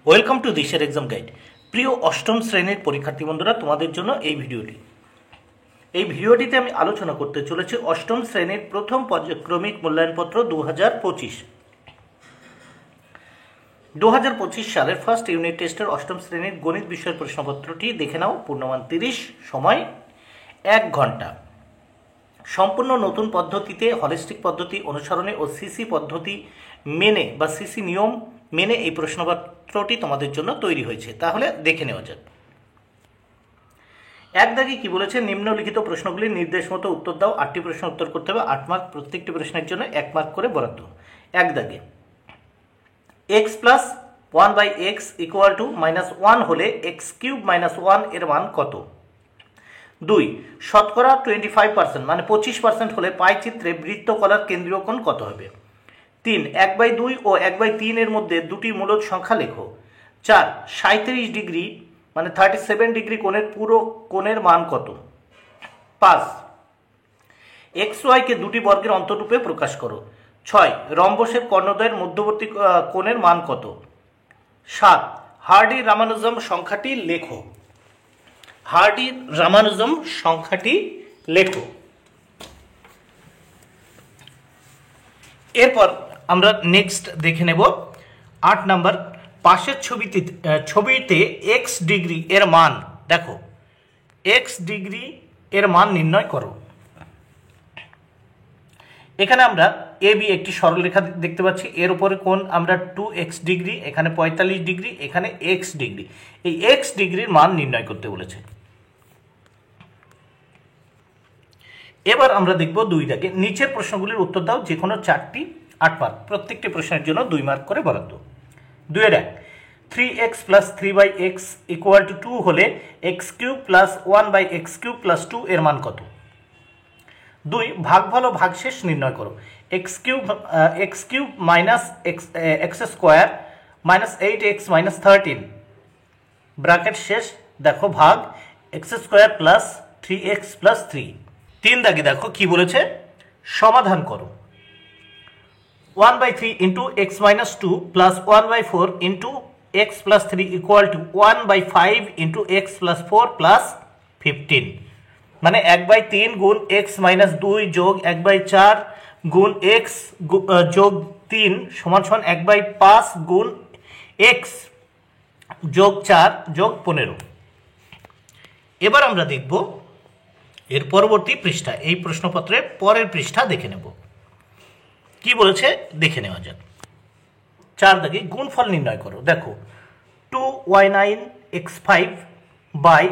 Welcome to দিশের exam guide. প্রিয় অষ্টম শ্রেণীর পরীক্ষার্থী বন্ধুরা, তোমাদের জন্য এই ভিডিওটিতে আমি আলোচনা করতে চলেছি অষ্টম শ্রেণীর প্রথম পর্যায়ক্রমিক মূল্যায়নপত্র 2025 সালের ফার্স্ট ইউনিট টেস্টের অষ্টম শ্রেণীর গণিত বিষয়ের প্রশ্নপত্রটি দেখে নাও। পূর্ণমান 30, সময় 1 ঘন্টা। সম্পূর্ণ নতুন পদ্ধতিতে হলিস্টিক পদ্ধতি অনুসরণে ও সিসি পদ্ধতি মেনে বা সিসি নিয়ম মেনে এই প্রশ্নপত্রটি তোমাদের জন্য তৈরি হয়েছে। তাহলে দেখে নেওয়া যাক। এক দাগে কি বলেছে, নিম্নলিখিত প্রশ্নগুলি নির্দেশ মতো উত্তর দাও। 8টি প্রশ্ন উত্তর করতে হবে, 8 মার্ক, প্রত্যেকটি প্রশ্নের জন্য 1 মার্ক করে বরাদ্দ। এক দাগে x plus 1/x equal to -1 হলে x³ -1 এর মান কত? 2, শতকরা 25% মানে 25% হলে পাই চিত্রে বৃত্তকলার কেন্দ্রীয় কোণ কত হবে? 3, 1/2 ও 1/3 এর মধ্যে দুটি মূলদ সংখ্যা লেখো। 4, 37 ডিগ্রি মানে 37 ডিগ্রি কোণের পুরো কোণের মান কত? 5, xy কে দুটি বর্গের অন্তরূপে প্রকাশ করো। 6, রম্বসের কর্ণদ্বয়ের মধ্যবর্তী কোণের মান কত? 7, হার্ডি-রামানুজম সংখ্যাটি লেখো। হার্ডি-রামানুজম সংখ্যাটি লেখো। এরপর আমরা নেক্সট দেখে নেব 8 নাম্বার। পাশের ছবিতে x ডিগ্রি এর মান দেখো। x ডিগ্রি এর মান নির্ণয় করো। এখানে আমরা AB একটি সরলরেখা দেখতে পাচ্ছি, এর উপরে কোণ আমরা 2x ডিগ্রি, এখানে 45 ডিগ্রি, এখানে x ডিগ্রি। এই x ডিগ্রির মান নির্ণয় করতে বলেছে। এবার আমরা দেখব 2 দাগে, নিচের প্রশ্নগুলির উত্তর দাও, যে কোনো 4টি 8 মার্ক, প্রত্যেকটি প্রশ্নের জন্য 2 মার্ক করে বরাদ্দ। 2-1, 3x plus 3/x equal to 2 হলে x³ plus 1/x³ plus 2 এর মান কত? 2, ভাগফল ও ভাগশেষ নির্ণয় করো। x³ minus x square minus 8x minus 13 bracket শেষ দেখো ভাগ x square plus 3x plus 3। 3 দাগে দেখো কি বলেছে, সমাধান করো। 1/3 into x minus 2 plus 1/4 into x plus 3 equal to 1/5 into x plus 4 plus 15 মানে 1/3 গুণ x minus 2 যোগ 1/4 গুণ x যোগ 3 সমান 1/5 গুণ x যোগ 4 যোগ 15। এবার আমরা দেখব এর পরবর্তী পৃষ্ঠা, এই প্রশ্নপত্রের পরের পৃষ্ঠা দেখে নেব কি বলেছে, দেখে নেওয়া যাক। 4 দাগে গুণফল নির্ণয় করো। দেখো 2y9x5 by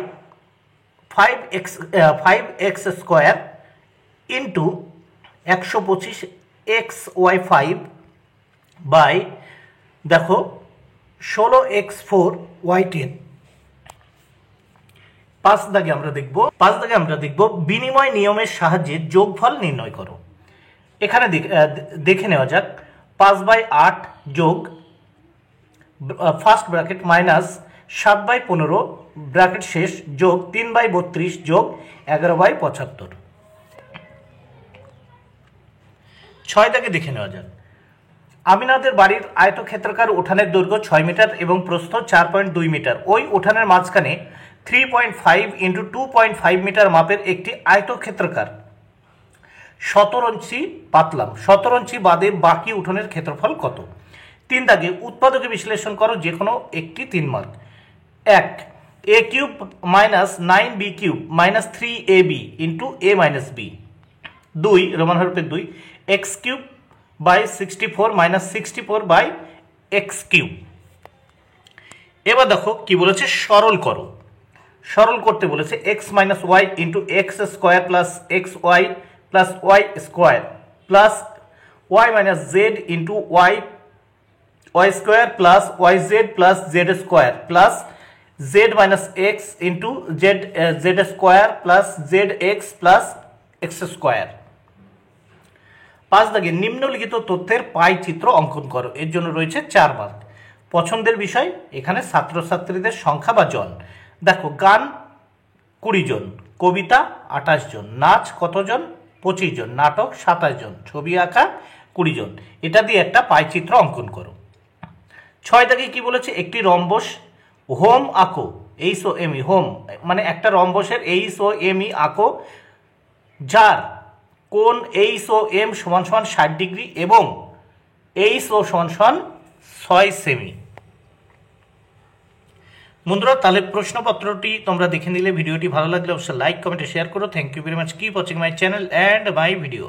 5x square into 125xy5 by দেখো 16x4y10। 5 দাগে আমরা দেখব বিনিময় নিয়মের সাহায্যে যোগফল নির্ণয় করো। এখানে দেখে নেওয়া যাক 5/8 যোগ ফার্স্ট ব্র্যাকেট মাইনাস 7/15 ব্র্যাকেট শেষ যোগ 3/32 যোগ 11/75। 6 দাগে দেখে নেওয়া যাক, আমিনাদের বাড়ির আয়তক্ষেত্রাকার উঠানের দৈর্ঘ্য 6 মিটার এবং প্রস্থ 4.2 মিটার। ওই উঠানের মাঝখানে 3.5 into 2.5 মিটার মাপের একটি আয়তক্ষেত্রাকার 17 ইঞ্চি পাতলাম। 17 ইঞ্চি বাদে বাকি উঠোনের ক্ষেত্রফল কত? 3 দাগে উৎপাদকে বিশ্লেষণ করো, যে কোনো একটি 3 mark. 1, a³ minus 9b³ minus 3ab into a minus b। 2, Roman হরফে 2, x³ by 64 minus 64 by x³। এবার দেখো কি বলেছে, সরল করো। সরল করতে বলেছে x minus y into x square plus xy plus y square plus y minus z into y square plus yz plus z square plus z minus x into z square plus zx plus x square. 5 দাগে নিম্নলিখিত তথ্যের পাই চিত্র অঙ্কন করো। এর জন্য রয়েছে 4 mark. পছন্দের বিষয় এখানে ছাত্রছাত্রীদের সংখ্যা বা জন। দেখো গান 20 জন, কবিতা 28 জন, নাচ কতজন? 25 জন, নাটক 27 জন, ছবি আঁকা 20 জন। এটা দিয়ে একটা পাই চিত্র অঙ্কন করো। 6 দাগে কি বলেছে, একটি রম্বস হোম আঁকো, H O M E, home মানে একটা রম্বসের এইচ ও এম ই আঁকো, যার কোণ এইচ ও এম সমান সমান 60 ডিগ্রি এবং এইচ ও সমান সমান 6 সেমি। বন্ধুরা তাহলে প্রশ্নপত্রটি তোমরা দেখে নিলে, ভিডিওটি ভালো লাগলে অবশ্যই লাইক কমেন্টে শেয়ার করো। Thank you very much, keep watching my channel and my video.